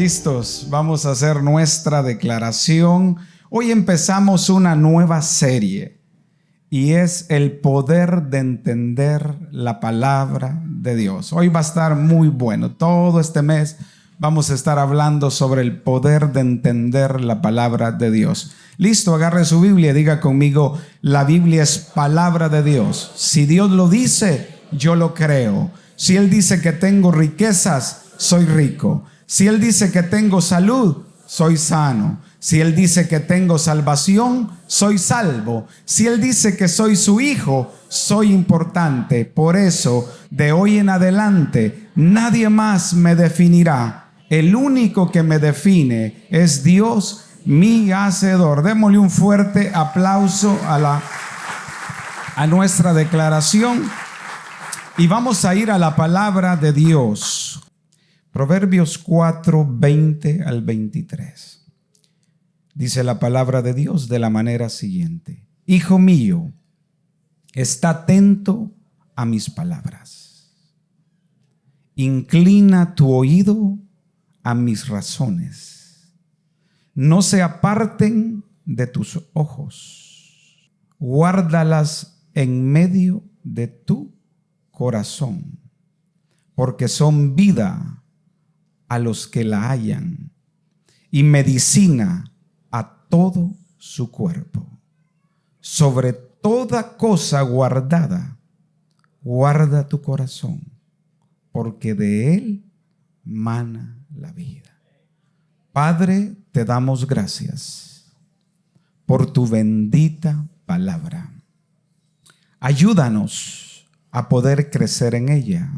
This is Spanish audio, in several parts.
Listos, vamos a hacer nuestra declaración. Hoy empezamos una nueva serie y es el poder de entender la palabra de Dios. Hoy va a estar muy bueno. Todo este mes vamos a estar hablando sobre el poder de entender la palabra de Dios. Listo, agarre su Biblia y diga conmigo: la Biblia es palabra de Dios. Si Dios lo dice, yo lo creo. Si Él dice que tengo riquezas, soy rico. Si Él dice que tengo salud, soy sano. Si Él dice que tengo salvación, soy salvo. Si Él dice que soy su hijo, soy importante. Por eso, de hoy en adelante, nadie más me definirá. El único que me define es Dios, mi hacedor. Démosle un fuerte aplauso a nuestra declaración. Y vamos a ir a la palabra de Dios. Proverbios 4, 20 al 23. Dice la palabra de Dios de la manera siguiente: Hijo mío, está atento a mis palabras. Inclina tu oído a mis razones. No se aparten de tus ojos. Guárdalas en medio de tu corazón, porque son vida a los que la hallan y medicina a todo su cuerpo. Sobre toda cosa guardada, guarda tu corazón, porque de él mana la vida. Padre, te damos gracias por tu bendita palabra. Ayúdanos a poder crecer en ella.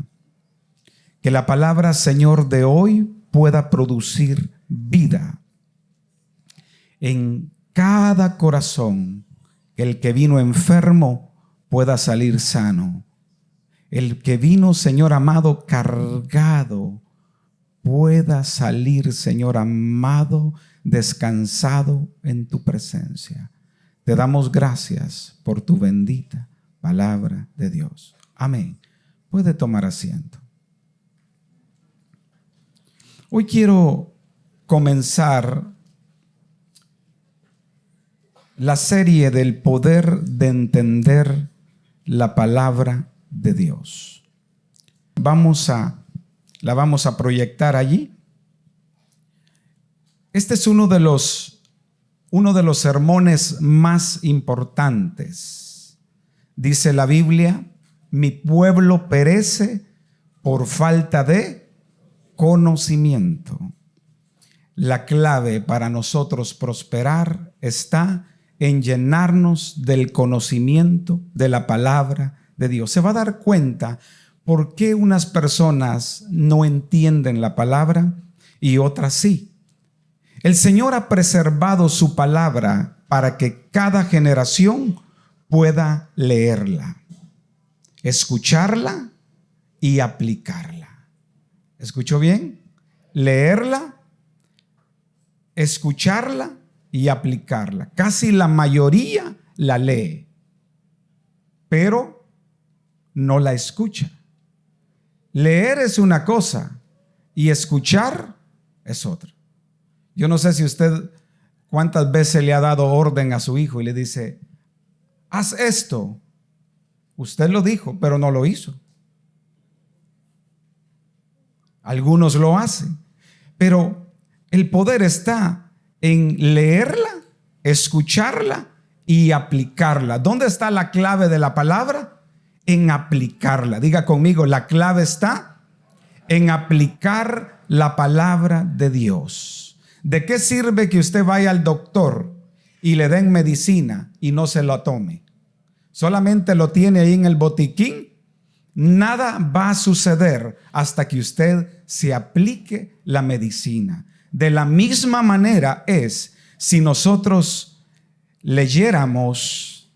Que la palabra, Señor, de hoy pueda producir vida en cada corazón. Que el que vino enfermo pueda salir sano. El que vino, Señor amado, cargado, pueda salir, Señor amado, descansado en tu presencia. Te damos gracias por tu bendita palabra de Dios. Amén. Puede tomar asiento. Hoy quiero comenzar la serie del poder de entender la palabra de Dios. La vamos a proyectar allí. Este es uno de los sermones más importantes. Dice la Biblia: mi pueblo perece por falta de conocimiento. La clave para nosotros prosperar está en llenarnos del conocimiento de la palabra de Dios. Se va a dar cuenta por qué unas personas no entienden la palabra y otras sí. El Señor ha preservado su palabra para que cada generación pueda leerla, escucharla y aplicarla. ¿Escuchó bien? Leerla, escucharla y aplicarla. Casi la mayoría la lee, pero no la escucha. Leer es una cosa y escuchar es otra. Yo no sé si usted cuántas veces le ha dado orden a su hijo y le dice: haz esto. Usted lo dijo, pero no lo hizo. Algunos lo hacen, pero el poder está en leerla, escucharla y aplicarla. ¿Dónde está la clave de la palabra? En aplicarla. Diga conmigo: la clave está en aplicar la palabra de Dios. ¿De qué sirve que usted vaya al doctor y le den medicina y no se lo tome? Solamente lo tiene ahí en el botiquín. Nada va a suceder hasta que usted se aplique la medicina. De la misma manera es si nosotros leyéramos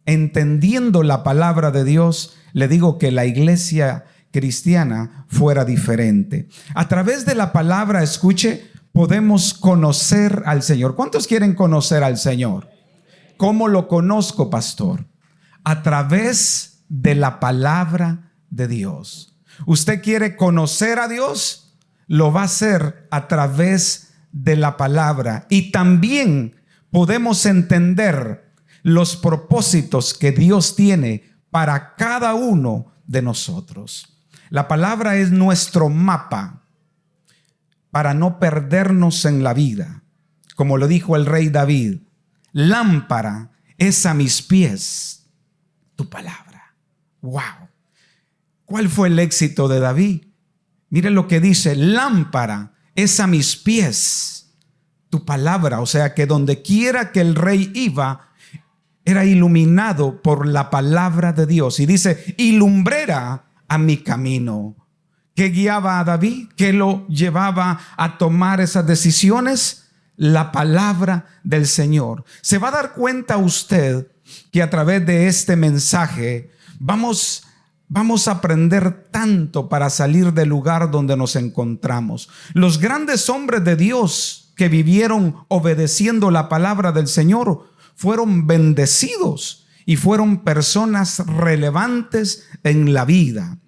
entendiendo la palabra de Dios. Le digo que la iglesia cristiana fuera diferente. A través de la palabra, escuche, podemos conocer al Señor. ¿Cuántos quieren conocer al Señor? ¿Cómo lo conozco, pastor? A través de la palabra de Dios. ¿Usted quiere conocer a Dios? lo va a hacer a través de la palabra. Y también podemos entender los propósitos que Dios tiene para cada uno de nosotros. La palabra es nuestro mapa para no perdernos en la vida. Como lo dijo el rey David, lámpara es a mis pies tu palabra. ¡Wow! ¿Cuál fue el éxito de David? Miren lo que dice, lámpara es a mis pies tu palabra. O sea que donde quiera que el rey iba, era iluminado por la palabra de Dios. Y dice, y lumbrera a mi camino. ¿Qué guiaba a David? ¿Qué lo llevaba a tomar esas decisiones? La palabra del Señor. Se va a dar cuenta usted que a través de este mensaje vamos a aprender tanto para salir del lugar donde nos encontramos. Los grandes hombres de Dios que vivieron obedeciendo la palabra del Señor fueron bendecidos y fueron personas relevantes en la vida.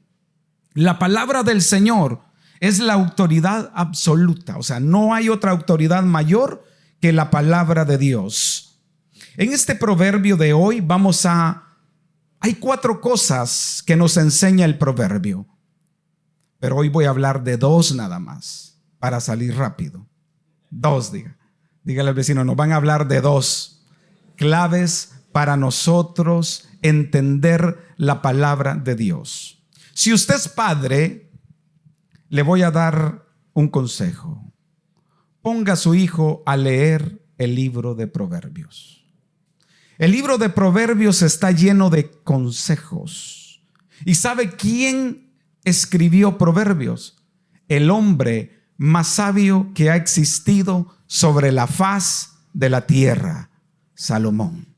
La palabra del Señor es la autoridad absoluta. O sea, no hay otra autoridad mayor que la palabra de Dios. En este proverbio de hoy hay 4 cosas que nos enseña el proverbio. Pero hoy voy a hablar de 2 nada más, para salir rápido. 2, dígale al vecino, nos van a hablar de 2 claves para nosotros entender la palabra de Dios. Si usted es padre, le voy a dar un consejo. Ponga a su hijo a leer el libro de Proverbios. El libro de Proverbios está lleno de consejos. ¿Y sabe quién escribió Proverbios? El hombre más sabio que ha existido sobre la faz de la tierra, Salomón.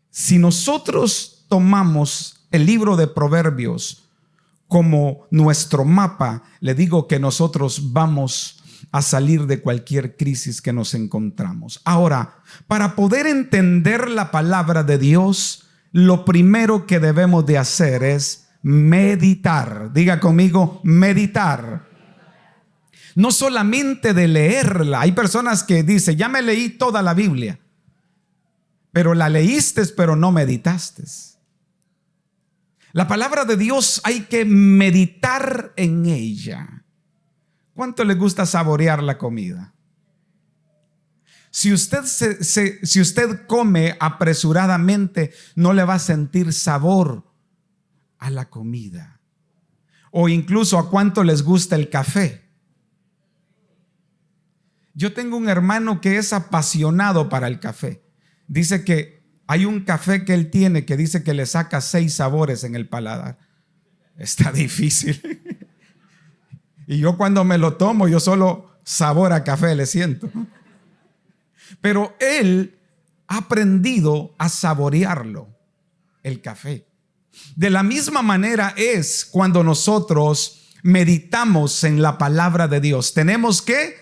Si nosotros tomamos el libro de Proverbios como nuestro mapa, le digo que nosotros vamos a salir de cualquier crisis que nos encontramos. Ahora, para poder entender la palabra de Dios, lo primero que debemos de hacer es meditar. Diga conmigo, meditar. No solamente de leerla. Hay personas que dicen, ya me leí toda la Biblia, pero la leíste, pero no meditaste. La palabra de Dios hay que meditar en ella. ¿Cuánto le gusta saborear la comida? Si usted come apresuradamente, no le va a sentir sabor a la comida. O incluso a cuánto les gusta el café. Yo tengo un hermano que es apasionado para el café. Dice que hay un café que él tiene que dice que le saca 6 sabores en el paladar. Está difícil. Y yo cuando me lo tomo, yo solo sabor a café le siento. Pero él ha aprendido a saborearlo, el café. De la misma manera es cuando nosotros meditamos en la palabra de Dios. Tenemos que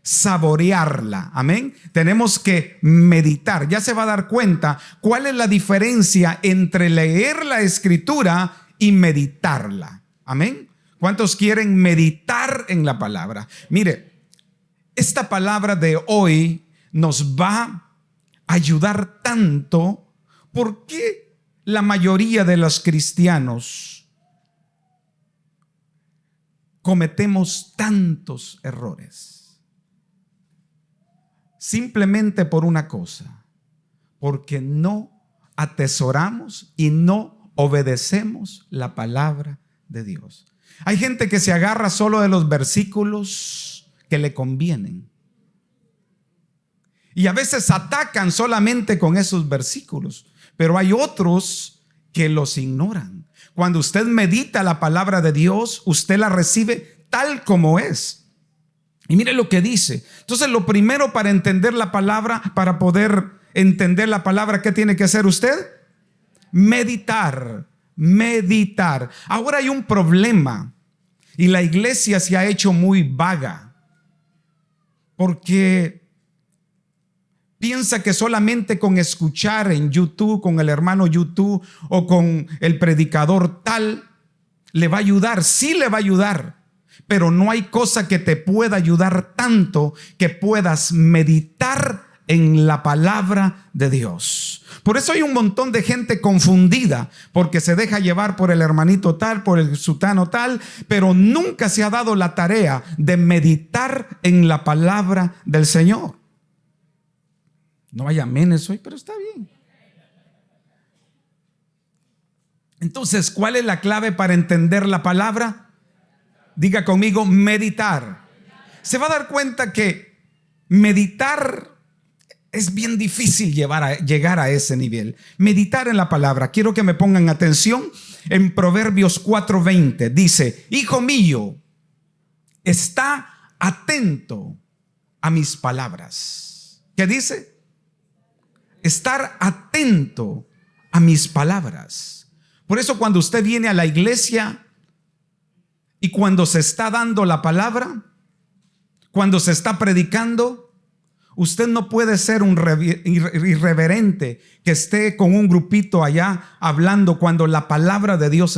saborearla, amén. Tenemos que meditar. Ya se va a dar cuenta cuál es la diferencia entre leer la escritura y meditarla, amén. ¿Cuántos quieren meditar en la palabra? Mire, esta palabra de hoy nos va a ayudar tanto. porque la mayoría de los cristianos cometemos tantos errores? Simplemente por una cosa, porque no atesoramos y no obedecemos la palabra de Dios. Hay gente que se agarra solo de los versículos que le convienen y a veces atacan solamente con esos versículos, pero hay otros que los ignoran. Cuando usted medita la palabra de Dios, usted la recibe tal como es. Y mire lo que dice. Entonces, lo primero para entender la palabra, para poder entender la palabra, ¿qué tiene que hacer usted? Meditar. Meditar. Ahora hay un problema y la iglesia se ha hecho muy vaga porque piensa que solamente con escuchar en YouTube, con el hermano YouTube o con el predicador tal, le va a ayudar. Sí le va a ayudar, pero no hay cosa que te pueda ayudar tanto que puedas meditar en la palabra de Dios. Por eso hay un montón de gente confundida, porque se deja llevar por el hermanito tal, por el sutano tal, pero nunca se ha dado la tarea de meditar en la palabra del Señor. No hay amenes hoy, pero está bien. Entonces, ¿cuál es la clave para entender la palabra? Diga conmigo, meditar. Se va a dar cuenta que meditar es bien difícil llegar a ese nivel. Meditar en la palabra. Quiero que me pongan atención. En Proverbios 4:20 dice: hijo mío, está atento a mis palabras. ¿Qué dice? Estar atento a mis palabras. Por eso cuando usted viene a la iglesia y cuando se está dando la palabra, cuando se está predicando, usted no puede ser un irreverente que esté con un grupito allá hablando cuando la palabra de Dios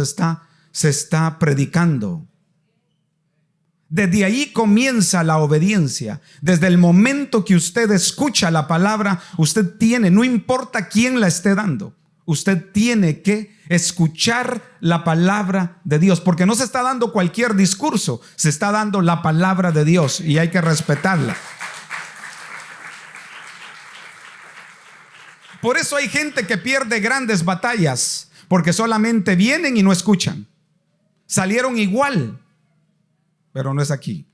se está predicando. Desde ahí comienza la obediencia. Desde el momento que usted escucha la palabra, usted tiene, no importa quién la esté dando, usted tiene que escuchar la palabra de Dios, porque no se está dando cualquier discurso, se está dando la palabra de Dios y hay que respetarla. Por eso hay gente que pierde grandes batallas, porque solamente vienen y no escuchan. Salieron igual, pero no es aquí.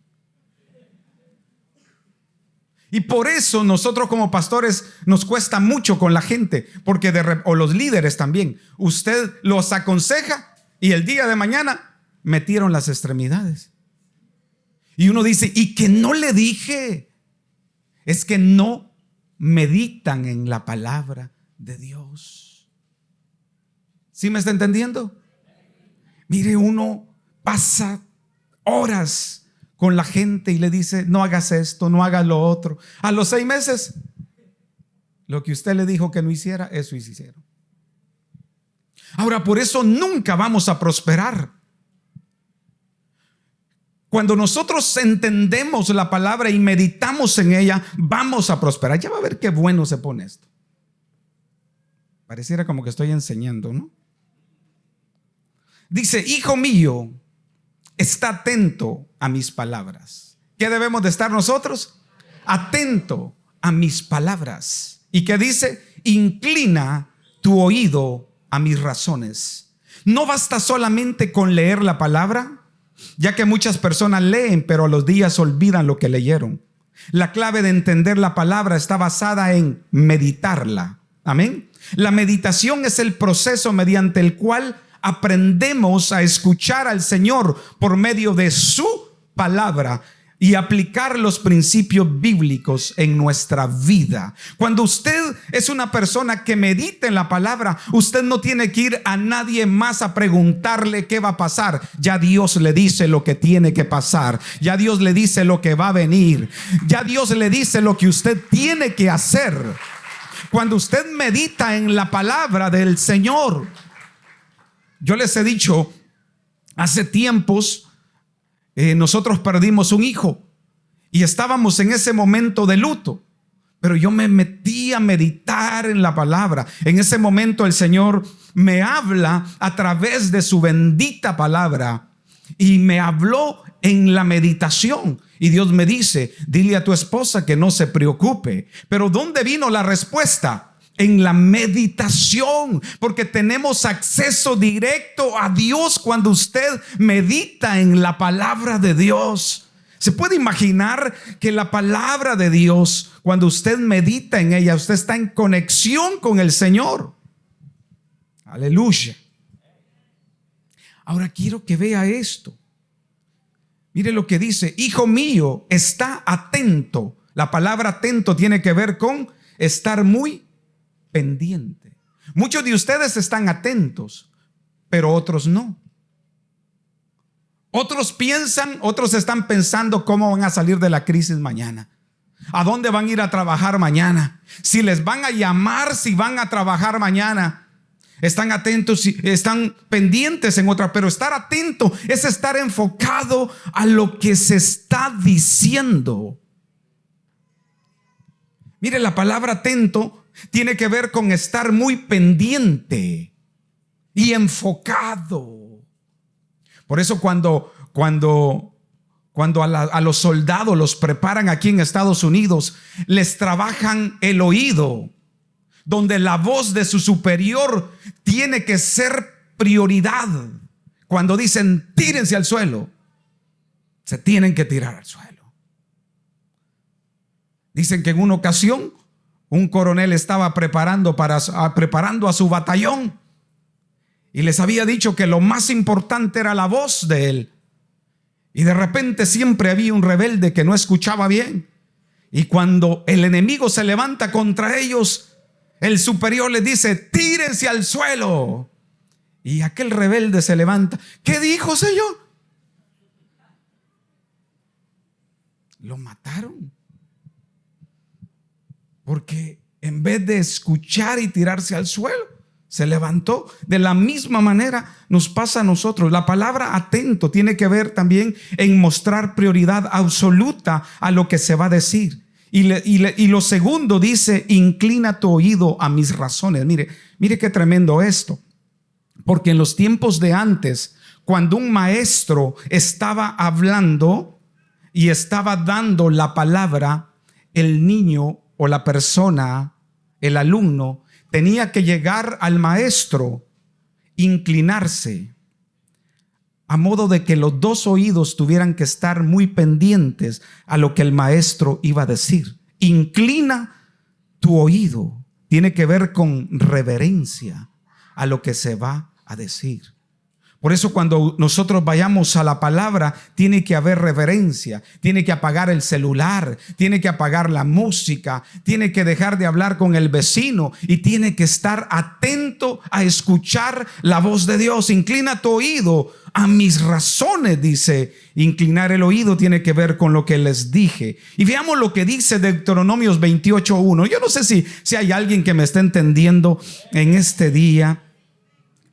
Y por eso nosotros como pastores nos cuesta mucho con la gente, porque o los líderes también. Usted los aconseja y el día de mañana metieron las extremidades. Y uno dice, ¿y que no le dije? Es que no meditan en la palabra de Dios. ¿Sí me está entendiendo? Mire, uno pasa horas con la gente y le dice, no hagas esto, no hagas lo otro. A los 6 meses, lo que usted le dijo que no hiciera, eso hicieron. Ahora, por eso nunca vamos a prosperar. Cuando nosotros entendemos la palabra y meditamos en ella, vamos a prosperar. Ya va a ver qué bueno se pone esto. Pareciera como que estoy enseñando, ¿no? Dice, hijo mío, está atento a mis palabras. ¿Qué debemos de estar nosotros? Atento a mis palabras. ¿Y qué dice? Inclina tu oído a mis razones. No basta solamente con leer la palabra, ya que muchas personas leen, pero a los días olvidan lo que leyeron. La clave de entender la palabra está basada en meditarla. Amén. La meditación es el proceso mediante el cual aprendemos a escuchar al Señor por medio de su palabra y aplicar los principios bíblicos en nuestra vida. Cuando usted es una persona que medita en la palabra, usted no tiene que ir a nadie más a preguntarle qué va a pasar. Ya Dios le dice lo que tiene que pasar. Ya Dios le dice lo que va a venir. Ya Dios le dice lo que usted tiene que hacer. Cuando usted medita en la palabra del Señor, yo les he dicho, hace tiempos nosotros perdimos un hijo y estábamos en ese momento de luto, pero yo me metí a meditar en la palabra. En ese momento el Señor me habla a través de su bendita palabra y me habló en la meditación. Y Dios me dice, dile a tu esposa que no se preocupe. Pero ¿dónde vino la respuesta? En la meditación, porque tenemos acceso directo a Dios cuando usted medita en la palabra de Dios. ¿Se puede imaginar que la palabra de Dios, cuando usted medita en ella, usted está en conexión con el Señor? Aleluya. Ahora quiero que vea esto. Mire lo que dice, hijo mío, está atento. La palabra atento tiene que ver con estar muy pendiente. Muchos de ustedes están atentos, pero otros no. Otros están pensando cómo van a salir de la crisis mañana, a dónde van a ir a trabajar mañana, si les van a llamar, si van a trabajar mañana. están atentos y están pendientes en otra, pero estar atento es estar enfocado a lo que se está diciendo. Mire, la palabra atento tiene que ver con estar muy pendiente y enfocado. Por eso cuando a los soldados los preparan aquí en Estados Unidos, les trabajan el oído, donde la voz de su superior tiene que ser prioridad. Cuando dicen tírense al suelo, se tienen que tirar al suelo. Dicen que en una ocasión un coronel estaba preparando a su batallón y les había dicho que lo más importante era la voz de él. Y de repente siempre había un rebelde que no escuchaba bien. Y cuando el enemigo se levanta contra ellos, el superior les dice: tírense al suelo. Y aquel rebelde se levanta. ¿Qué dijo, señor? Lo mataron. Porque en vez de escuchar y tirarse al suelo, se levantó. De la misma manera nos pasa a nosotros. La palabra atento tiene que ver también en mostrar prioridad absoluta a lo que se va a decir. Y lo segundo dice: inclina tu oído a mis razones. Mire qué tremendo esto. Porque en los tiempos de antes, cuando un maestro estaba hablando y estaba dando la palabra, el niño o la persona, el alumno, tenía que llegar al maestro, inclinarse, a modo de que los dos oídos tuvieran que estar muy pendientes a lo que el maestro iba a decir. Inclina tu oído. Tiene que ver con reverencia a lo que se va a decir. Por eso cuando nosotros vayamos a la palabra, tiene que haber reverencia, tiene que apagar el celular, tiene que apagar la música, tiene que dejar de hablar con el vecino y tiene que estar atento a escuchar la voz de Dios. Inclina tu oído a mis razones, dice. Inclinar el oído tiene que ver con lo que les dije. Y veamos lo que dice Deuteronomios 28:1. Yo no sé si hay alguien que me está entendiendo en este día.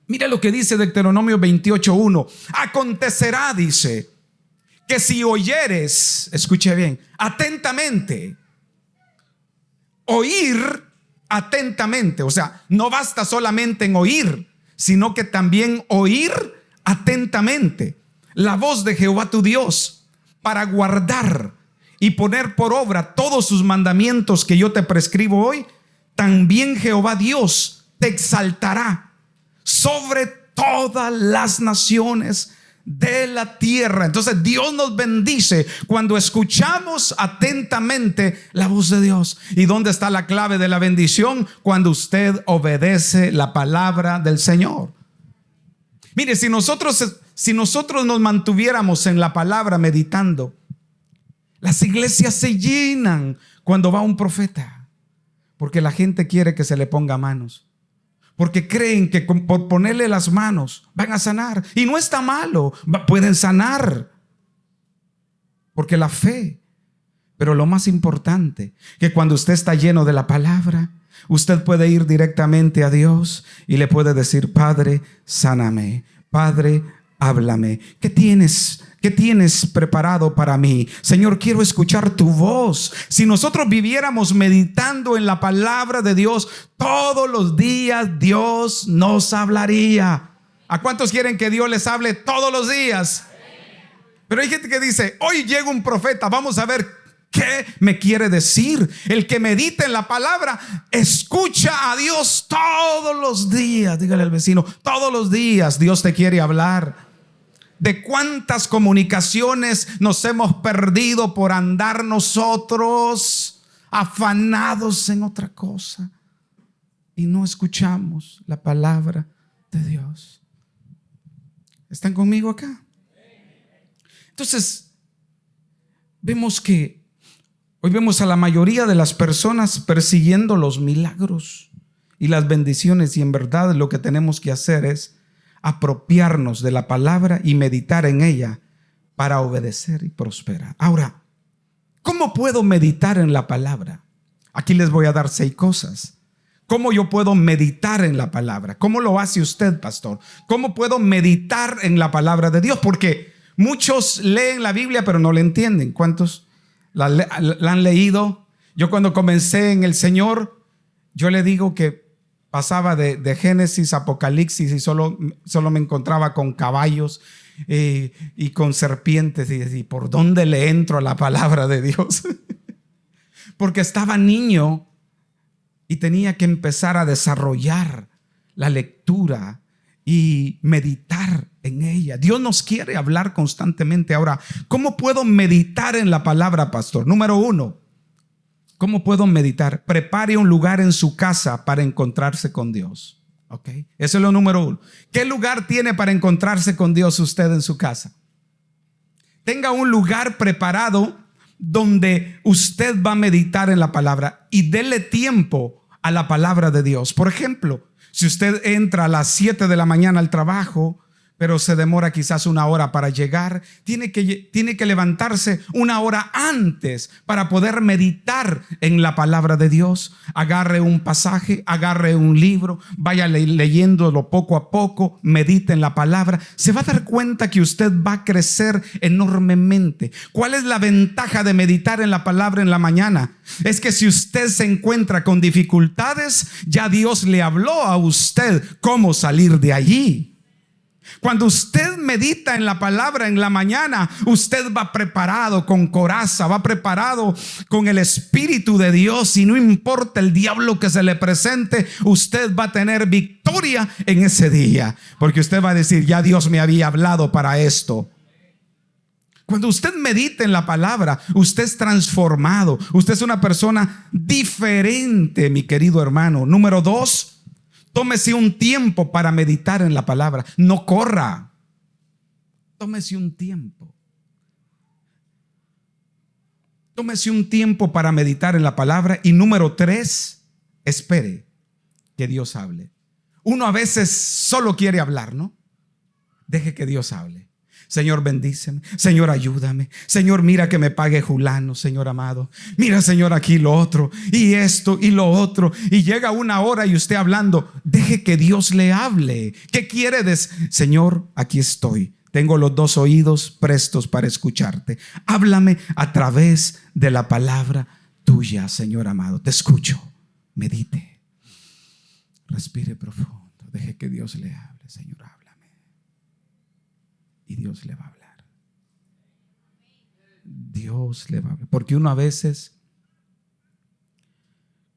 Mira lo que dice Deuteronomio 28:1. Acontecerá, dice, que si oyeres, escuche bien, atentamente, oír atentamente, o sea, no basta solamente en oír, sino que también oír atentamente la voz de Jehová tu Dios, para guardar y poner por obra todos sus mandamientos que yo te prescribo hoy, también Jehová Dios te exaltará sobre todas las naciones de la tierra. Entonces Dios nos bendice cuando escuchamos atentamente la voz de Dios. ¿Y dónde está la clave de la bendición? Cuando usted obedece la palabra del Señor. Mire, si nosotros nos mantuviéramos en la palabra meditando, las iglesias se llenan cuando va un profeta, porque la gente quiere que se le ponga manos. Porque creen que por ponerle las manos van a sanar. Y no está malo, pueden sanar. Porque la fe. Pero lo más importante, que cuando usted está lleno de la palabra, usted puede ir directamente a Dios y le puede decir: Padre, sáname. Padre, háblame. ¿Qué tienes preparado para mí? Señor, quiero escuchar tu voz. Si nosotros viviéramos meditando en la palabra de Dios todos los días, Dios nos hablaría. ¿A cuántos quieren que Dios les hable todos los días? Pero hay gente que dice: hoy llega un profeta, vamos a ver qué me quiere decir. El que medita en la palabra escucha a Dios todos los días. Dígale al vecino: todos los días Dios te quiere hablar. De cuántas comunicaciones nos hemos perdido por andar nosotros afanados en otra cosa y no escuchamos la palabra de Dios. ¿Están conmigo acá? Entonces, hoy vemos a la mayoría de las personas persiguiendo los milagros y las bendiciones, y en verdad lo que tenemos que hacer es apropiarnos de la palabra y meditar en ella para obedecer y prosperar. Ahora, ¿cómo puedo meditar en la palabra? Aquí les voy a dar 6 cosas. ¿Cómo yo puedo meditar en la palabra? ¿Cómo lo hace usted, pastor? ¿Cómo puedo meditar en la palabra de Dios? Porque muchos leen la Biblia pero no la entienden. ¿Cuántos la han leído? Yo cuando comencé en el Señor, yo le digo que pasaba de Génesis, Apocalipsis y solo me encontraba con caballos y con serpientes. Y ¿por dónde le entro a la palabra de Dios? Porque estaba niño y tenía que empezar a desarrollar la lectura y meditar en ella. Dios nos quiere hablar constantemente. Ahora, ¿cómo puedo meditar en la palabra, pastor? Número 1, ¿cómo puedo meditar? Prepare un lugar en su casa para encontrarse con Dios. ¿Ok? Eso es lo número 1. ¿Qué lugar tiene para encontrarse con Dios usted en su casa? Tenga un lugar preparado donde usted va a meditar en la palabra y dele tiempo a la palabra de Dios. Por ejemplo, si usted entra a las 7 de la mañana al trabajo, pero se demora quizás una hora para llegar, tiene que levantarse una hora antes para poder meditar en la palabra de Dios. Agarre un pasaje, agarre un libro, vaya leyéndolo poco a poco, medite en la palabra. Se va a dar cuenta que usted va a crecer enormemente. ¿Cuál es la ventaja de meditar en la palabra en la mañana? Es que si usted se encuentra con dificultades, ya Dios le habló a usted cómo salir de allí. Cuando usted medita en la palabra en la mañana, usted va preparado con coraza, va preparado con el Espíritu de Dios, y no importa el diablo que se le presente, usted va a tener victoria en ese día, porque usted va a decir: ya Dios me había hablado para esto. Cuando usted medita en la palabra, usted es transformado, usted es una persona diferente, mi querido hermano. Número 2, tómese un tiempo para meditar en la palabra. No corra. Tómese un tiempo. Tómese un tiempo para meditar en la palabra. Y número 3, espere que Dios hable. Uno a veces solo quiere hablar, ¿no? Deje que Dios hable. Señor, bendíceme. Señor, ayúdame. Señor, mira que me pague fulano, Señor amado. Mira, Señor, aquí lo otro y esto y lo otro. Y llega una hora y usted hablando. Deje que Dios le hable. ¿Qué quiere decir? Señor, aquí estoy. Tengo los 2 oídos prestos para escucharte. Háblame a través de la palabra tuya, Señor amado. Te escucho. Medite. Respire profundo. Deje que Dios le hable. Señor, háblame. Y Dios le va a hablar. Dios le va a hablar. Porque uno a veces,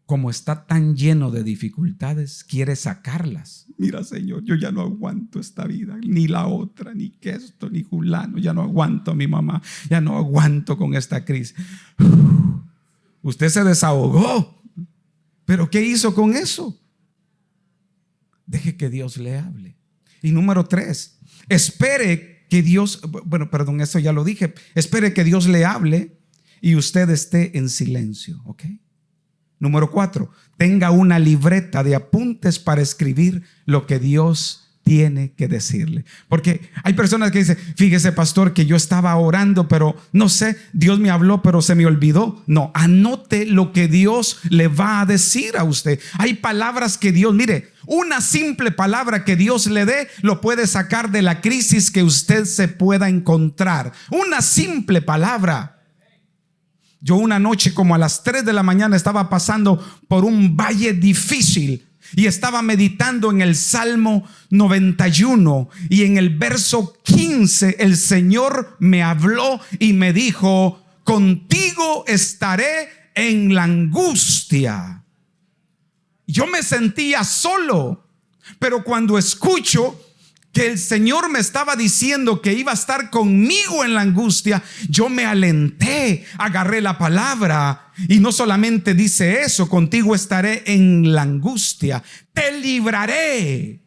como está tan lleno de dificultades, quiere sacarlas. Mira, Señor, yo ya no aguanto esta vida, ni la otra, ni que esto, ni fulano. Ya no aguanto a mi mamá, ya no aguanto con esta crisis. Usted se desahogó, pero ¿qué hizo con eso? Deje que Dios le hable. Y número 3, espere que Dios, eso ya lo dije. Espere que Dios le hable y usted esté en silencio, ¿ok? Número 4, tenga una libreta de apuntes para escribir lo que Dios tiene que decirle. Porque hay personas que dicen: fíjese, pastor, que yo estaba orando, pero no sé, Dios me habló, pero se me olvidó. No, anote lo que Dios le va a decir a usted. Hay palabras que Dios, mire, una simple palabra que Dios le dé lo puede sacar de la crisis que usted se pueda encontrar. Una simple palabra. Yo una noche como a las 3 de la mañana estaba pasando por un valle difícil y estaba meditando en el Salmo 91, y en el verso 15 el Señor me habló y me dijo: contigo estaré en la angustia. Yo me sentía solo, pero cuando escucho que el Señor me estaba diciendo que iba a estar conmigo en la angustia, yo me alenté, agarré la palabra, y no solamente dice eso: contigo estaré en la angustia, te libraré.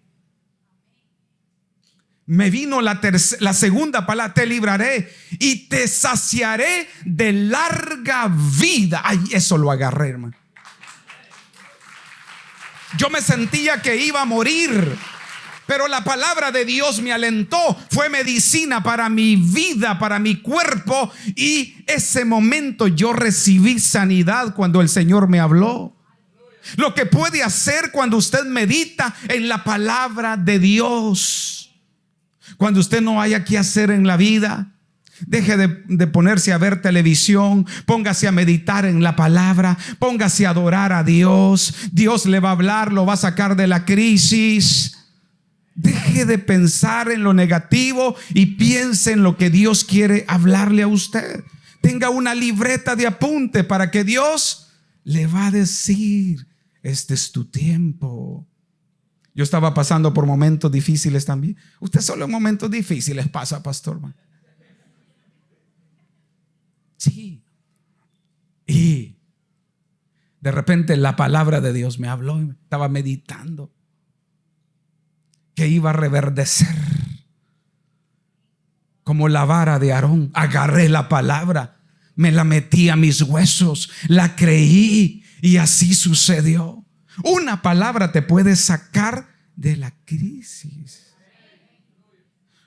Me vino la segunda palabra: te libraré y te saciaré de larga vida. Ay, eso lo agarré, hermano. Yo me sentía que iba a morir, pero la palabra de Dios me alentó. Fue medicina para mi vida, para mi cuerpo. Y ese momento yo recibí sanidad cuando el Señor me habló. lo que puede hacer cuando usted medita en la palabra de Dios. Cuando usted no haya qué hacer en la vida, deje de ponerse a ver televisión, póngase a meditar en la palabra, póngase a adorar a Dios. Dios le va a hablar, lo va a sacar de la crisis. Deje de pensar en lo negativo y piense en lo que Dios quiere hablarle a usted. Tenga una libreta de apunte para que Dios le va a decir: este es tu tiempo. Yo estaba pasando por momentos difíciles también. Usted solo en momentos difíciles pasa, pastor. Sí. Y de repente la palabra de Dios me habló y estaba meditando que iba a reverdecer como la vara de Aarón. Agarré la palabra, me la metí a mis huesos, la creí y así sucedió. Una palabra te puede sacar de la crisis.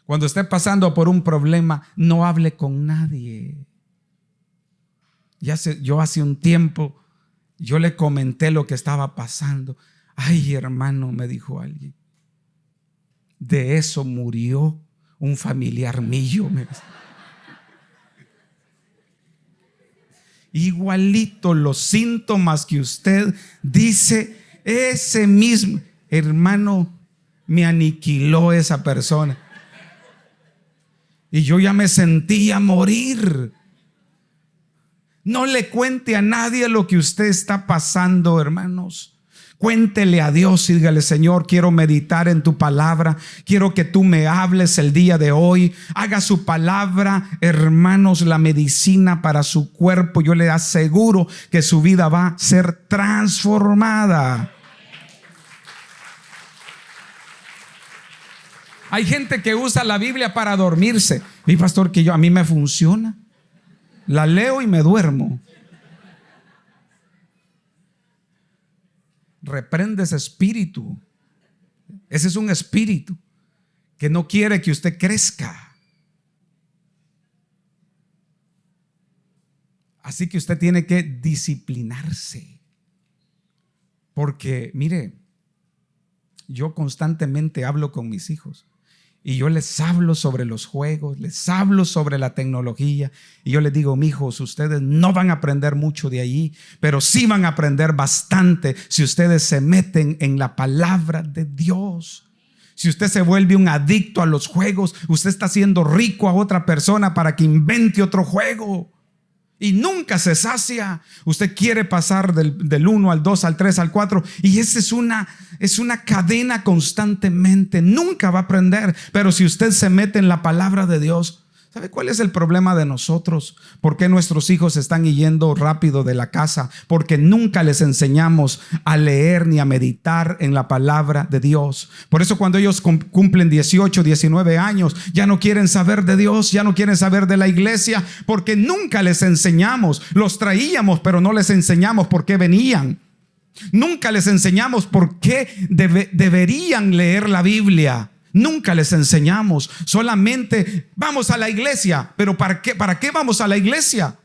Cuando esté pasando por un problema, no hable con nadie. Yo hace un tiempo, yo le comenté lo que estaba pasando. Ay, hermano, me dijo alguien, de eso murió un familiar mío. Igualito los síntomas que usted dice, ese mismo hermano, me aniquiló esa persona. Y yo ya me sentía morir. No le cuente a nadie lo que usted está pasando, hermanos. Cuéntele a Dios y dígale: Señor, quiero meditar en tu palabra, quiero que tú me hables el día de hoy. Haga su palabra, hermanos, la medicina para su cuerpo. Yo le aseguro que su vida va a ser transformada. Hay gente que usa la Biblia para dormirse. Y pastor, que a mí me funciona. La leo y me duermo. Reprende ese espíritu. Ese es un espíritu que no quiere que usted crezca. Así que usted tiene que disciplinarse. Porque mire, yo constantemente hablo con mis hijos y yo les hablo sobre los juegos, les hablo sobre la tecnología y yo les digo: mijos, ustedes no van a aprender mucho de allí, pero sí van a aprender bastante si ustedes se meten en la palabra de Dios. Si usted se vuelve un adicto a los juegos, usted está haciendo rico a otra persona para que invente otro juego y nunca se sacia. Usted quiere pasar del 1 al 2 al 3 al 4 y esa es una cadena constantemente. Nunca va a aprender. Pero si usted se mete en la palabra de Dios, ¿sabe cuál es el problema de nosotros? ¿Por qué nuestros hijos están yendo rápido de la casa? Porque nunca les enseñamos a leer ni a meditar en la palabra de Dios. Por eso cuando ellos cumplen 18, 19 años, ya no quieren saber de Dios, ya no quieren saber de la iglesia, porque nunca les enseñamos. Los traíamos, pero no les enseñamos por qué venían. Nunca les enseñamos por qué deberían leer la Biblia. Nunca les enseñamos. Solamente vamos a la iglesia. Pero ¿para qué vamos a la iglesia?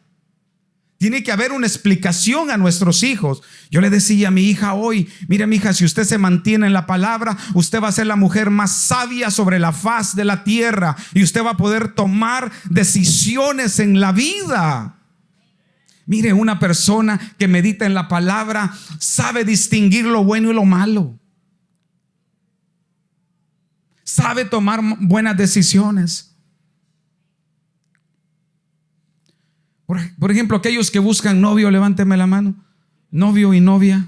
Tiene que haber una explicación a nuestros hijos. Yo le decía a mi hija hoy: mire, mi hija, si usted se mantiene en la palabra, usted va a ser la mujer más sabia sobre la faz de la tierra y usted va a poder tomar decisiones en la vida. Mire, una persona que medita en la palabra sabe distinguir lo bueno y lo malo. Sabe tomar buenas decisiones. Por ejemplo, aquellos que buscan novio, levánteme la mano. Novio y novia.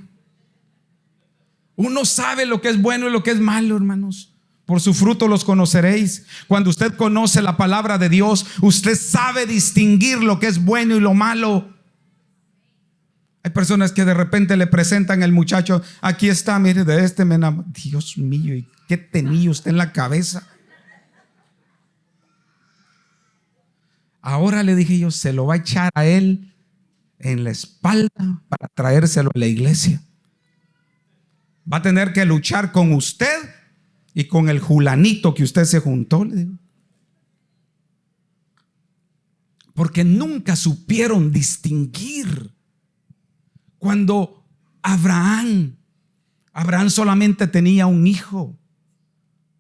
Uno sabe lo que es bueno y lo que es malo, hermanos. Por su fruto los conoceréis. Cuando usted conoce la palabra de Dios, usted sabe distinguir lo que es bueno y lo malo. Hay personas que de repente le presentan al muchacho: aquí está, mire, de este me enamoré. Dios mío, ¿y qué tenía usted en la cabeza? Ahora le dije yo: se lo va a echar a él en la espalda para traérselo a la iglesia. Va a tener que luchar con usted y con el julanito que usted se juntó, le digo. Porque nunca supieron distinguir. Cuando Abraham solamente tenía un hijo,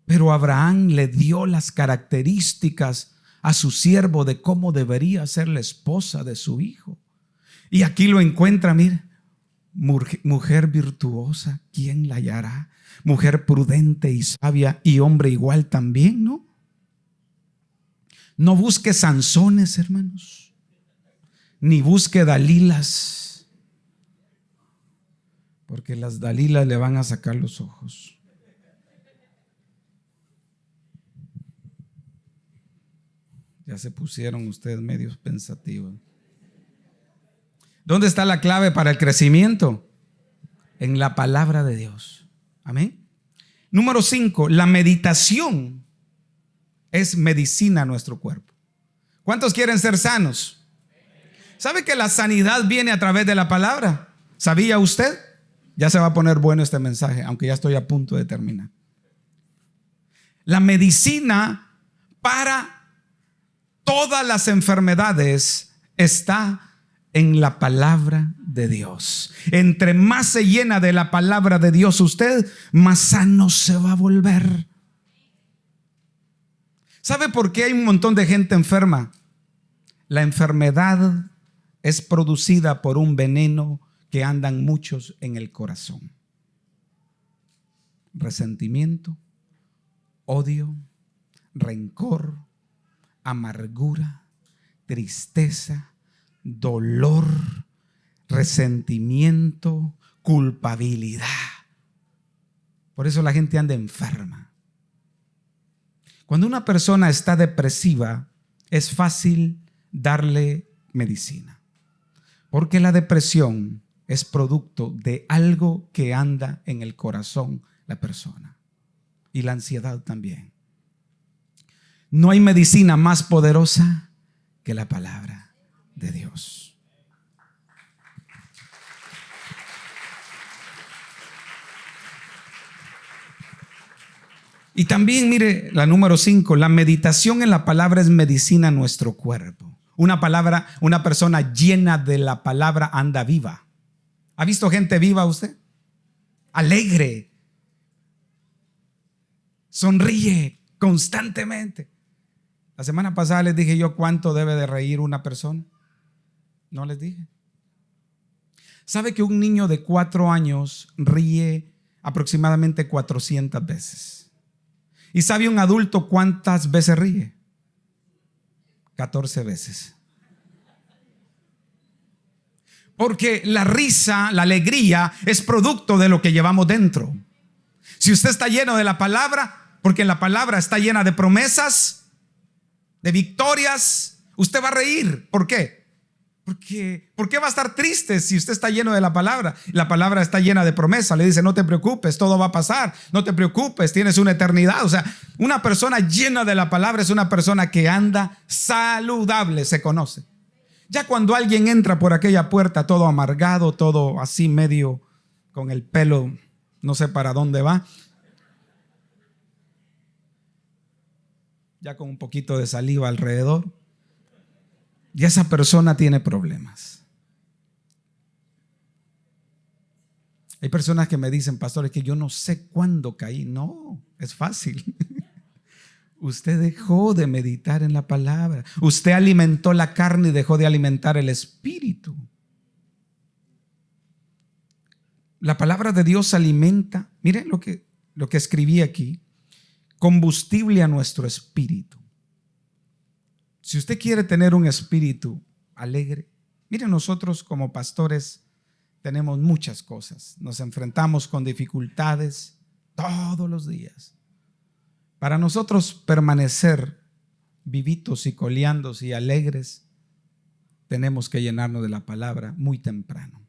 pero Abraham le dio las características a su siervo de cómo debería ser la esposa de su hijo. Y aquí lo encuentra, mire, mujer virtuosa, ¿quién la hallará? Mujer prudente y sabia, y hombre igual también, ¿no? No busque Sansones, hermanos, ni busque Dalilas, porque las Dalilas le van a sacar los ojos. Ya se pusieron ustedes medios pensativos. ¿Dónde está la clave para el crecimiento? En la palabra de Dios. Amén. Número 5, la meditación es medicina a nuestro cuerpo. ¿Cuántos quieren ser sanos? ¿Sabe que la sanidad viene a través de la palabra? ¿Sabía usted? Ya se va a poner bueno este mensaje, aunque ya estoy a punto de terminar. La medicina para todas las enfermedades está en la palabra de Dios. Entre más se llena de la palabra de Dios usted, más sano se va a volver. ¿Sabe por qué hay un montón de gente enferma? La enfermedad es producida por un veneno que andan muchos en el corazón. Resentimiento, odio, rencor, amargura, tristeza, dolor, resentimiento, culpabilidad. Por eso la gente anda enferma. Cuando una persona está depresiva, es fácil darle medicina, porque la depresión es producto de algo que anda en el corazón la persona, y la ansiedad también. No hay medicina más poderosa que la palabra de Dios. Y también, mire, la número 5, la meditación en la palabra es medicina a nuestro cuerpo. Una persona llena de la palabra anda viva. ¿Ha visto gente viva usted? Alegre. Sonríe constantemente. La semana pasada les dije yo cuánto debe de reír una persona. No les dije. ¿Sabe que un niño de 4 años ríe aproximadamente 400 veces? ¿Y sabe un adulto cuántas veces ríe? 14 veces. Porque la risa, la alegría es producto de lo que llevamos dentro. Si usted está lleno de la palabra, porque la palabra está llena de promesas, de victorias, usted va a reír. ¿Por qué? ¿Por qué va a estar triste si usted está lleno de la palabra? La palabra está llena de promesas. Le dice, no te preocupes, todo va a pasar. No te preocupes, tienes una eternidad. O sea, una persona llena de la palabra es una persona que anda saludable, se conoce. Ya cuando alguien entra por aquella puerta todo amargado, todo así medio con el pelo, no sé para dónde va, ya con un poquito de saliva alrededor, y esa persona tiene problemas. Hay personas que me dicen, pastor, es que yo no sé cuándo caí. No, es fácil. Usted dejó de meditar en la palabra. Usted alimentó la carne y dejó de alimentar el espíritu. La palabra de Dios alimenta. Miren lo que escribí aquí. Combustible a nuestro espíritu. Si usted quiere tener un espíritu alegre, miren, nosotros como pastores tenemos muchas cosas. Nos enfrentamos con dificultades todos los días. Para nosotros permanecer vivitos y coleandos y alegres, tenemos que llenarnos de la palabra muy temprano.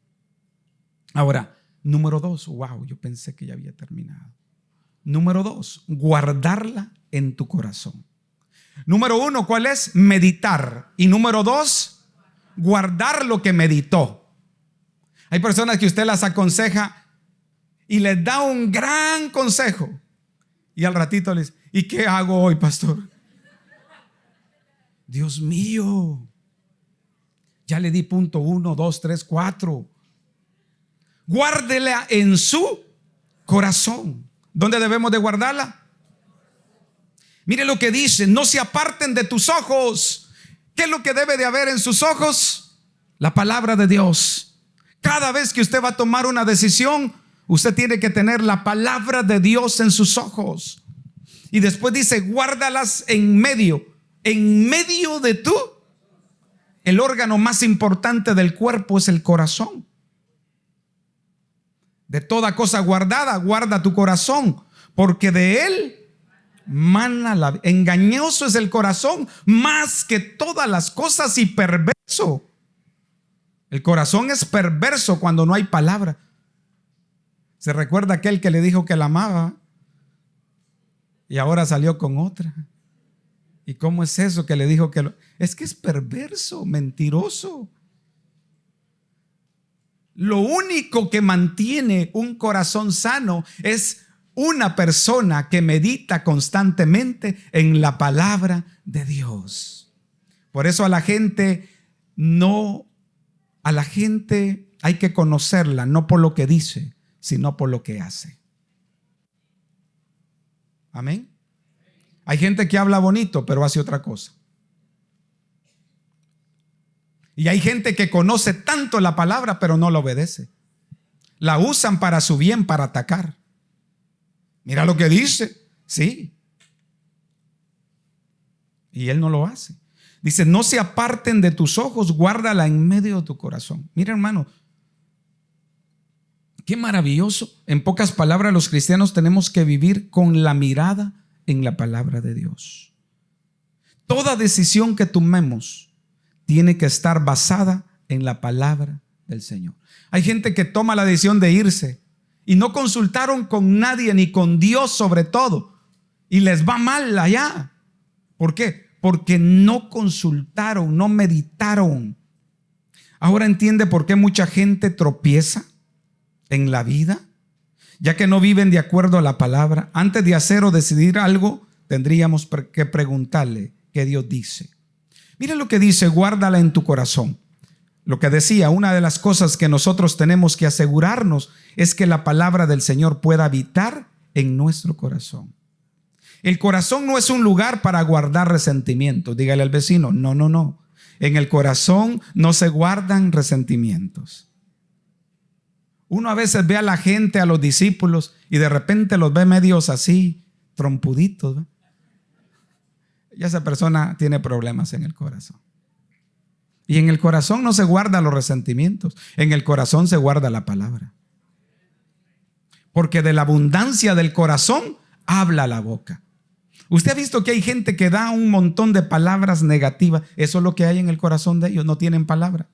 Ahora, número 2, wow, yo pensé que ya había terminado. Número 2, guardarla en tu corazón. Número 1, ¿cuál es? Meditar. Y número 2, guardar lo que meditó. Hay personas que usted las aconseja y les da un gran consejo. Y al ratito les dice, ¿y qué hago hoy, pastor? Dios mío, ya le di punto 1, 2, 3, 4. Guárdela en su corazón. ¿Dónde debemos de guardarla? Mire lo que dice: no se aparten de tus ojos. ¿Qué es lo que debe de haber en sus ojos? La palabra de Dios. Cada vez que usted va a tomar una decisión, usted tiene que tener la palabra de Dios en sus ojos. Y después dice: guárdalas en medio de tú. El órgano más importante del cuerpo es el corazón. De toda cosa guardada, guarda tu corazón, porque de él mana la vida. Engañoso es el corazón más que todas las cosas y perverso. El corazón es perverso cuando no hay palabra. Se recuerda aquel que le dijo que la amaba y ahora salió con otra. ¿Y cómo es eso que le dijo que es que es perverso, mentiroso? Lo único que mantiene un corazón sano es una persona que medita constantemente en la palabra de Dios. Por eso a la gente hay que conocerla, no por lo que dice, sino por lo que hace. Amén. Hay gente que habla bonito, pero hace otra cosa. Y hay gente que conoce tanto la palabra, pero no la obedece. La usan para su bien, para atacar. Mira lo que dice. Sí. Y él no lo hace. Dice: no se aparten de tus ojos, guárdala en medio de tu corazón. Mira, hermano, qué maravilloso. En pocas palabras, los cristianos tenemos que vivir con la mirada en la palabra de Dios. Toda decisión que tomemos tiene que estar basada en la palabra del Señor. Hay gente que toma la decisión de irse y no consultaron con nadie, ni con Dios sobre todo, y les va mal allá. ¿Por qué? Porque no consultaron, no meditaron. Ahora entiende por qué mucha gente tropieza en la vida, ya que no viven de acuerdo a la palabra. Antes de hacer o decidir algo, tendríamos que preguntarle qué Dios dice. Mira lo que dice: guárdala en tu corazón. Lo que decía, una de las cosas que nosotros tenemos que asegurarnos es que la palabra del Señor pueda habitar en nuestro corazón. El corazón no es un lugar para guardar resentimientos. Dígale al vecino: no, no, no. En el corazón no se guardan resentimientos. Uno a veces ve a la gente, a los discípulos, y de repente los ve medios así, trompuditos, ¿ve? Y esa persona tiene problemas en el corazón. Y en el corazón no se guardan los resentimientos. En el corazón se guarda la palabra. Porque de la abundancia del corazón habla la boca. Usted ha visto que hay gente que da un montón de palabras negativas. Eso es lo que hay en el corazón de ellos. No tienen palabra.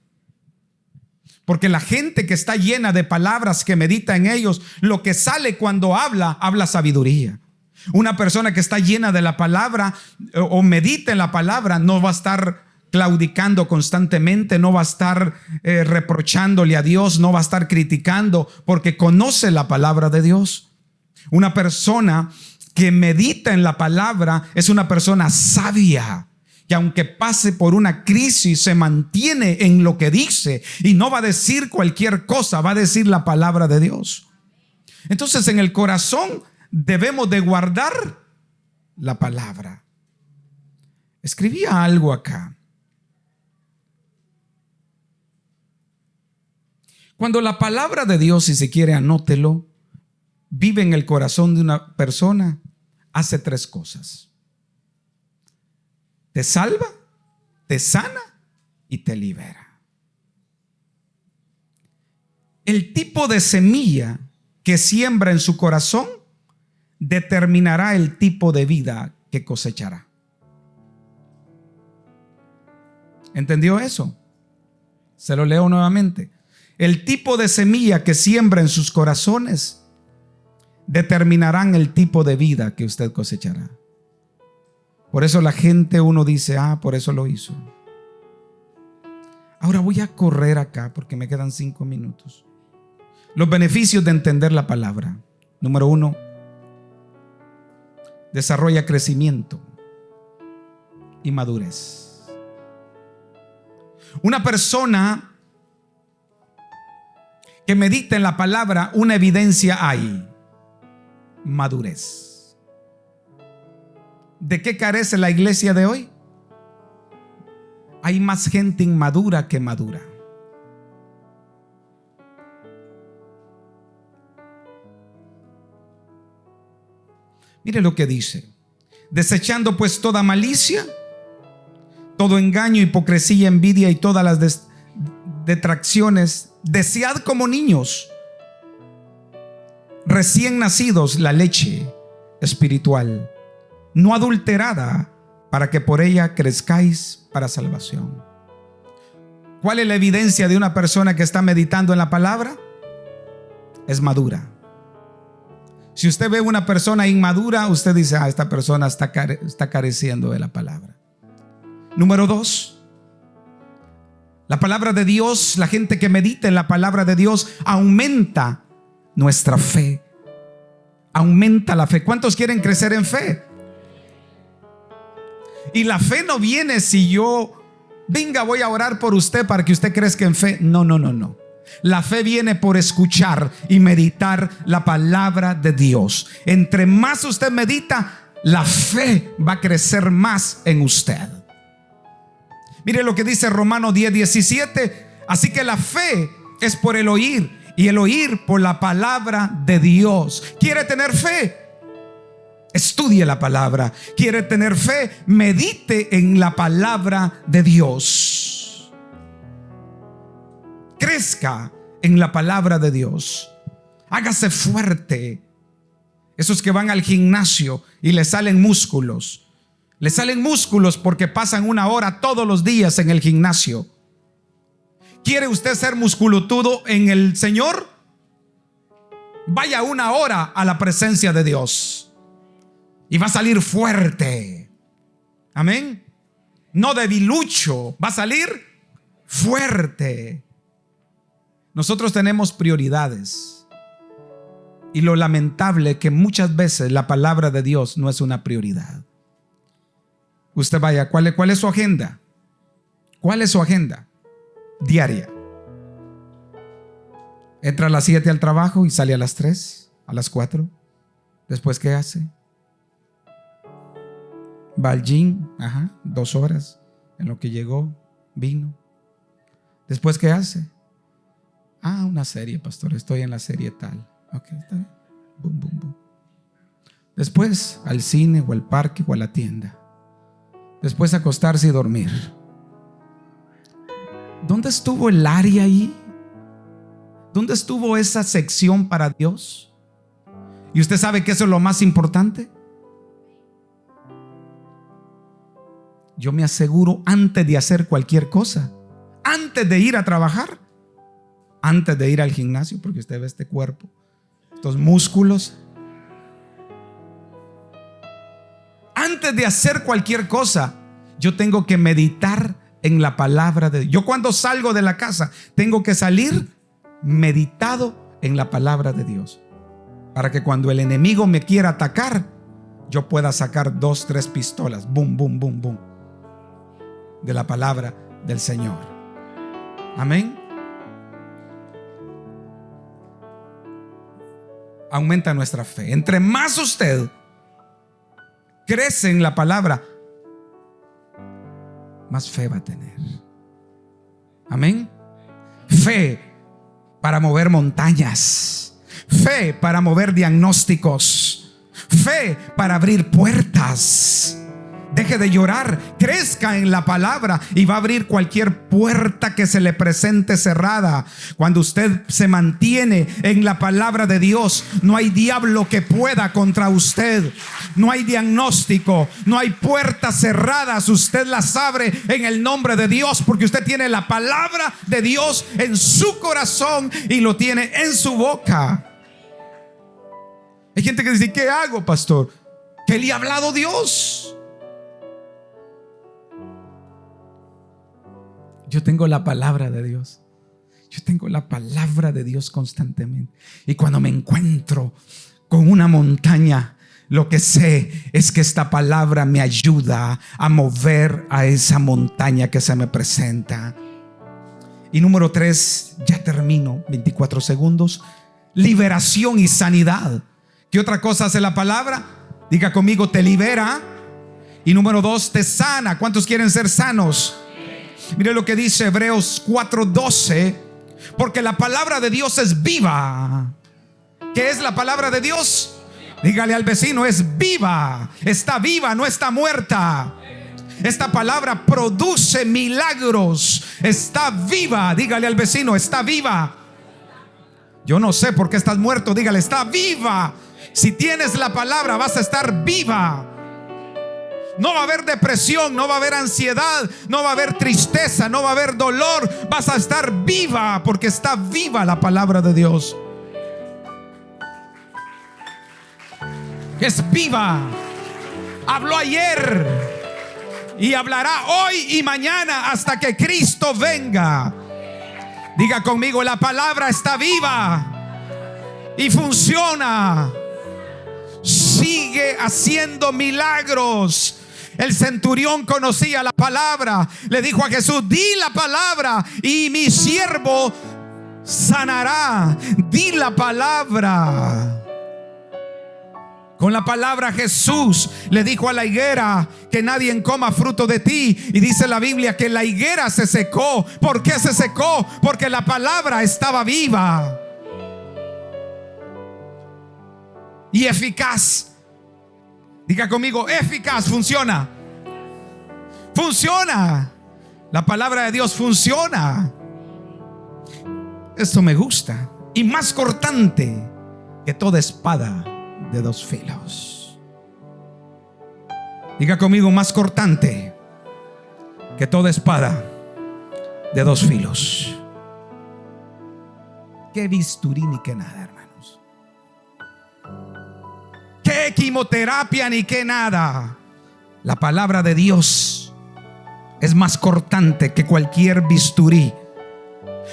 Porque la gente que está llena de palabras, que medita en ellos, lo que sale cuando habla sabiduría. Una persona que está llena de la palabra o medita en la palabra no va a estar claudicando constantemente, no va a estar reprochándole a Dios, no va a estar criticando, porque conoce la palabra de Dios. Una persona que medita en la palabra es una persona sabia, que aunque pase por una crisis se mantiene en lo que dice y no va a decir cualquier cosa, va a decir la palabra de Dios. Entonces en el corazón debemos de guardar la palabra. Escribía algo acá. Cuando la palabra de Dios, si se quiere, anótelo, vive en el corazón de una persona, hace tres cosas: te salva, te sana y te libera. El tipo de semilla que siembra en su corazón determinará el tipo de vida que cosechará. ¿Entendió eso? Se lo leo nuevamente. El tipo de semilla que siembra en sus corazones determinarán el tipo de vida que usted cosechará. Por eso la gente, uno dice: por eso lo hizo. Ahora voy a correr acá porque me quedan 5 minutos. Los beneficios de entender la palabra. Número 1, desarrolla crecimiento y madurez. Una persona que medita en la palabra, una evidencia hay: madurez. ¿De qué carece la iglesia de hoy? Hay más gente inmadura que madura. Mire lo que dice: desechando pues toda malicia, todo engaño, hipocresía, envidia y todas las detracciones, desead como niños recién nacidos la leche espiritual, no adulterada, para que por ella crezcáis para salvación. ¿Cuál es la evidencia de una persona que está meditando en la palabra? Es madura. Si usted ve una persona inmadura, usted dice: esta persona está careciendo de la palabra. Número 2, la palabra de Dios, la gente que medita en la palabra de Dios aumenta nuestra fe. Aumenta la fe. ¿Cuántos quieren crecer en fe? Y la fe no viene si yo, venga, voy a orar por usted para que usted crezca en fe. No. La fe viene por escuchar y meditar la palabra de Dios. Entre más usted medita, la fe va a crecer más en usted. Mire lo que dice Romanos 10:17. Así que la fe es por el oír, y el oír por la palabra de Dios. ¿Quiere tener fe? Estudie la palabra. ¿Quiere tener fe? Medite en la palabra de Dios. Crezca en la palabra de Dios. Hágase fuerte. Esos que van al gimnasio y le salen músculos. Le salen músculos porque pasan 1 hora todos los días en el gimnasio. ¿Quiere usted ser musculutudo en el Señor? Vaya 1 hora a la presencia de Dios y va a salir fuerte. Amén. No debilucho, va a salir fuerte. Nosotros tenemos prioridades, y lo lamentable es que muchas veces la palabra de Dios no es una prioridad. Usted vaya, ¿cuál es su agenda? ¿Cuál es su agenda diaria? Entra a las 7 al trabajo y sale a las 3, a las 4. Después, ¿qué hace? Va al gym, 2 horas en lo que llegó, vino. Después, ¿qué hace? Una serie, pastor, estoy en la serie tal. Ok, está bien. Boom, boom, boom. Después al cine o al parque o a la tienda. Después acostarse y dormir. ¿Dónde estuvo el área ahí? ¿Dónde estuvo esa sección para Dios? ¿Y usted sabe que eso es lo más importante? Yo me aseguro, antes de hacer cualquier cosa, antes de ir a trabajar, antes de ir al gimnasio, porque usted ve este cuerpo, estos músculos, antes de hacer cualquier cosa, yo tengo que meditar en la palabra de Dios. Yo cuando salgo de la casa tengo que salir meditado en la palabra de Dios, para que cuando el enemigo me quiera atacar, yo pueda sacar 2, 3 pistolas, boom, boom, boom, boom, de la palabra del Señor. Amén. Aumenta nuestra fe. Entre más usted crece en la palabra, más fe va a tener. Amén. Fe para mover montañas. Fe para mover diagnósticos. Fe para abrir puertas. Deje de llorar, crezca en la palabra y va a abrir cualquier puerta que se le presente cerrada. Cuando usted se mantiene en la palabra de Dios, no hay diablo que pueda contra usted. No hay diagnóstico, no hay puertas cerradas. Usted las abre en el nombre de Dios, porque usted tiene la palabra de Dios en su corazón y lo tiene en su boca. Hay gente que dice: ¿qué hago, pastor? ¿Qué le ha hablado Dios? Yo tengo la palabra de Dios. Yo tengo la palabra de Dios constantemente. Y cuando me encuentro con una montaña, lo que sé es que esta palabra me ayuda a mover a esa montaña que se me presenta. Y número 3, ya termino, 24 segundos, liberación y sanidad. ¿Qué otra cosa hace la palabra? Diga conmigo, te libera. Y número 2, te sana. ¿Cuántos quieren ser sanos? Mire lo que dice Hebreos 4:12. Porque la palabra de Dios es viva. ¿Qué es la palabra de Dios? Dígale al vecino, es viva. Está viva, no está muerta. Esta palabra produce milagros. Está viva. Dígale al vecino, está viva. Yo no sé por qué estás muerto. Dígale, está viva. Si tienes la palabra, vas a estar viva. No va a haber depresión, no va a haber ansiedad, no va a haber tristeza, no va a haber dolor. Vas a estar viva porque está viva la palabra de Dios. Es viva. Habló ayer y hablará hoy y mañana hasta que Cristo venga. Diga conmigo, la palabra está viva y funciona. Sigue haciendo milagros. El centurión conocía la palabra. Le dijo a Jesús, di la palabra y mi siervo sanará. Di la palabra. Con la palabra Jesús le dijo a la higuera que nadie coma fruto de ti. Y dice la Biblia que la higuera se secó. ¿Por qué se secó? Porque la palabra estaba viva y eficaz. Diga conmigo, eficaz, funciona. Funciona. La palabra de Dios funciona. Esto me gusta. Y más cortante que toda espada de dos filos. Diga conmigo, más cortante que toda espada de dos filos. Qué bisturí ni qué nada, hermanos. Qué quimioterapia ni qué nada. La palabra de Dios es más cortante que cualquier bisturí.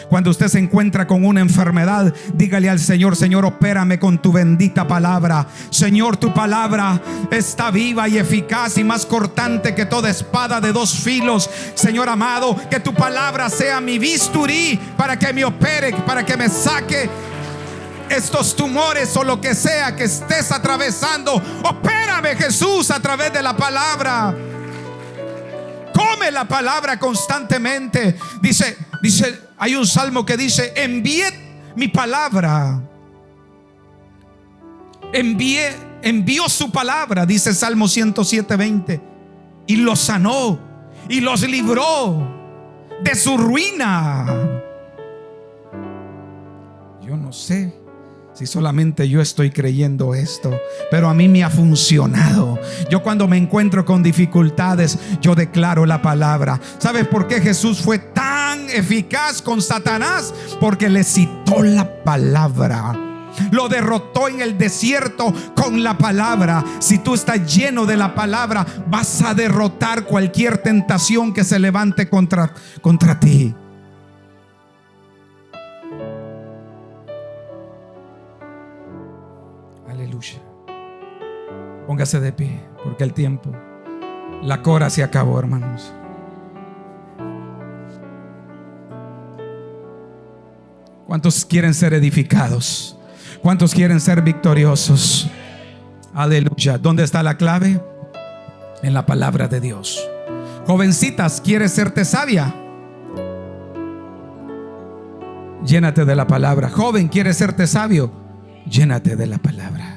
Cuando usted se encuentra con una enfermedad, dígale al Señor, Señor, opérame con tu bendita palabra. Señor, tu palabra está viva y eficaz y más cortante que toda espada de dos filos. Señor amado, que tu palabra sea mi bisturí para que me opere, para que me saque estos tumores o lo que sea que estés atravesando. Opérame, Jesús, a través de la palabra. Come la palabra constantemente. Dice, hay un salmo que dice, envié mi palabra. Envió su palabra, dice Salmo 107:20, y los sanó y los libró de su ruina. Yo no sé si solamente yo estoy creyendo esto, pero a mí me ha funcionado. Yo cuando me encuentro con dificultades, yo declaro la palabra. ¿Sabes por qué Jesús fue tan eficaz con Satanás? Porque le citó la palabra. Lo derrotó en el desierto con la palabra. Si tú estás lleno de la palabra, vas a derrotar cualquier tentación que se levante contra ti. Aleluya. Póngase de pie, porque el tiempo, la cora se acabó, hermanos. ¿Cuántos quieren ser edificados? ¿Cuántos quieren ser victoriosos? Aleluya. ¿Dónde está la clave? En la palabra de Dios. Jovencitas, ¿quieres serte sabia? Llénate de la palabra. Joven, ¿quieres serte sabio? Llénate de la palabra.